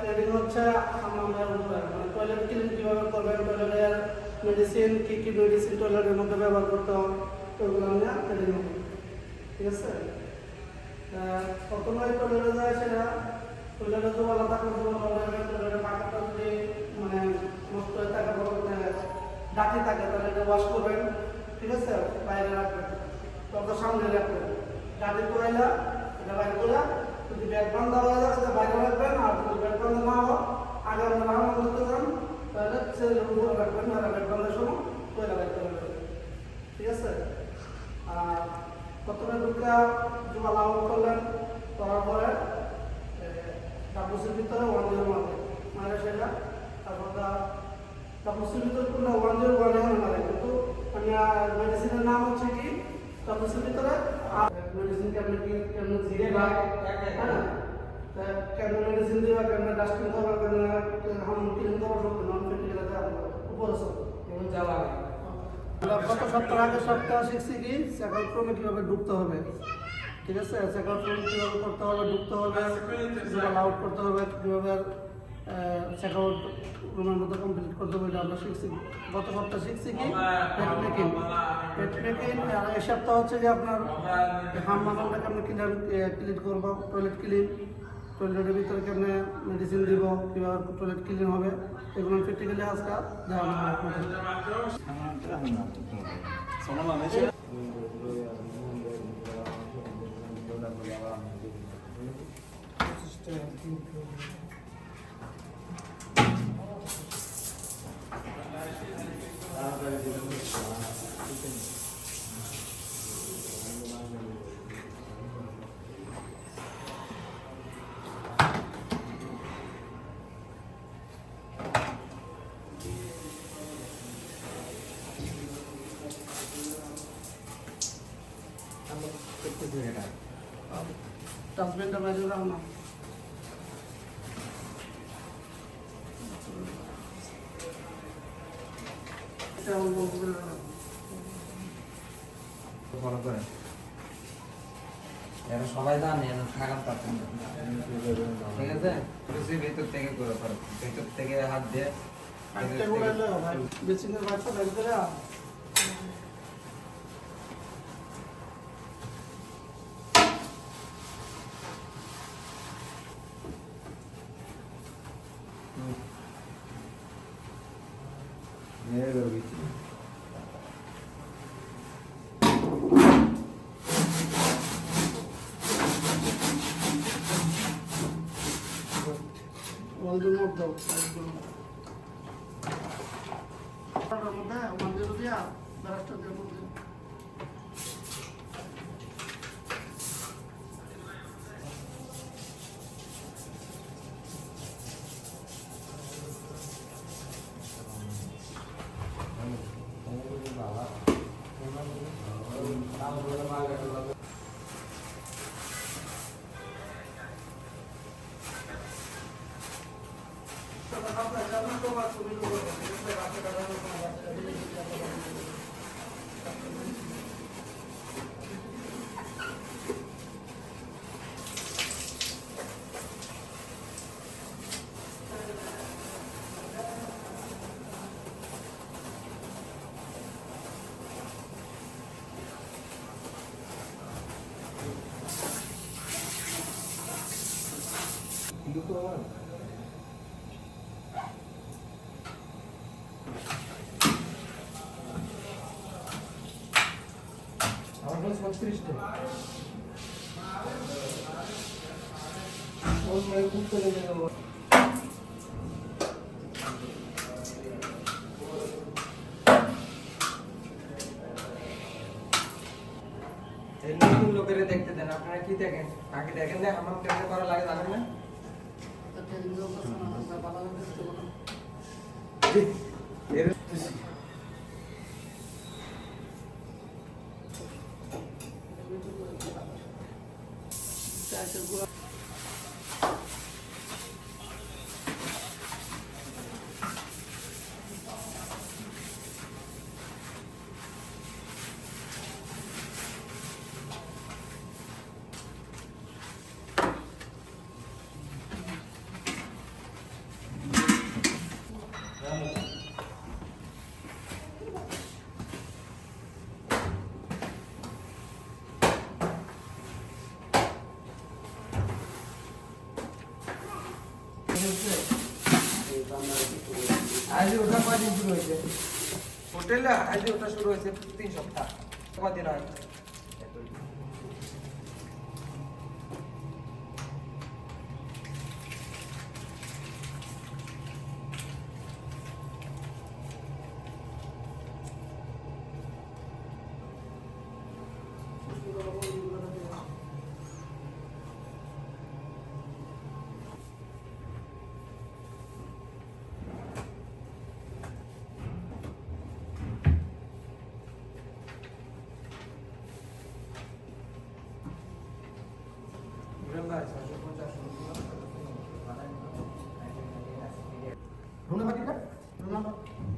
Training হচ্ছে হামামের উপরে, মানে টয়লেট ক্লিন কীভাবে করবেন, টয়লেটের মেডিসিন কী কী মেডিসিন টয়লেটের মধ্যে ব্যবহার করতে হবে ওইগুলো নিয়ে ট্রেনিং হবে। ঠিক আছে, প্রথমে টয়লেটে যায় সেটা টয়লেটে তো ভালো থাকলে টয়লেটের পাখাটা যদি মানে নষ্ট হয়ে থাকে ডাকি থাকে তাহলে এটা ওয়াশ করবেন। ঠিক আছে, বাইরে রাখবেন, তত সামনে রাখবেন, ডাকি করাইলা এটা বাইরে করে যদি ব্যাগ বান্ধা হয়ে যায় তাহলে বাইরে রাখবেন। আর যদি ব্যাগ বান্ধা না হয় আগে আপনি রান্না করতে যান তাহলে ছেলের উপরে রাখবেন, আর ব্যাগ বান্ধার সময় পয়লা বাইর করে রাখবেন। ঠিক আছে, আর প্রথমে ঢুকা জমা লাভ করলেন, করার পরে ডাবুসের ভিতরে 101 মারে সেটা, তারপর ডাবুসের ভিতরে কোনো 101 এখানে মারে, কিন্তু মেডিসিনের নাম হচ্ছে কি ডাবুসের ভিতরে মেডিসিন কেমন কি কেমন জিরে বা কেমন মেডিসিন দেওয়া, কেমন ডাস্টিং করা, কেমন হাম ক্লিন করা, সব নন ফেটিলাতে উপরে সব কেমন জ্বালা। গত সপ্তাহ আগের সপ্তাহ শিখছি কি সেকেন্ড ফ্লোরে কীভাবে ঢুকতে হবে। ঠিক আছে, সেকেন্ড ফ্লোরে কীভাবে করতে হবে, ঢুকতে হবে, কীভাবে আউট করতে হবে, কীভাবে চেকআউট রুমের মধ্যে কমপ্লিট করতে হবে, এটা আমরা শিখছি। গত সপ্তাহ শিখছি কি পেট মেকিং, আর এই সপ্তাহ হচ্ছে যে আপনার হামমানটা কেমন ক্লিন করবো, টয়লেট ক্লিন, টয়লেটের ভিতরে কেমন মেডিসিন দিব, কীভাবে টয়লেট ক্লিন হবে, এগুলো প্র্যাকটিক্যালি আজকে দেওয়া ডাস্টবিনটা বাইরে রাখো না। সবাই জানে খারাপ পাচ্ছেন, ঠিক আছে, ভেতর থেকে করে পারো, ভেতর থেকে হাত দিয়ে বেসিনের বাচ্চা বের করে ওয়ালদুর মধ্যে ওয়ালদুর দিয়া ব্রাশটা দিয়ে মধ্যে আমার 36টা ওই মেয়ে খুব চলে গেল। লোকের দেখতে দেন, আপনারা কি দেখেন, আগে দেখেন না আমার কেমন করা লাগে জানেন না। চলছে আজ ওটা কদিন শুরু হয়েছে হোটেলে আজ ওটা শুরু হয়েছে 3 সপ্তাহ কদিন হয় ধন্যবাদ।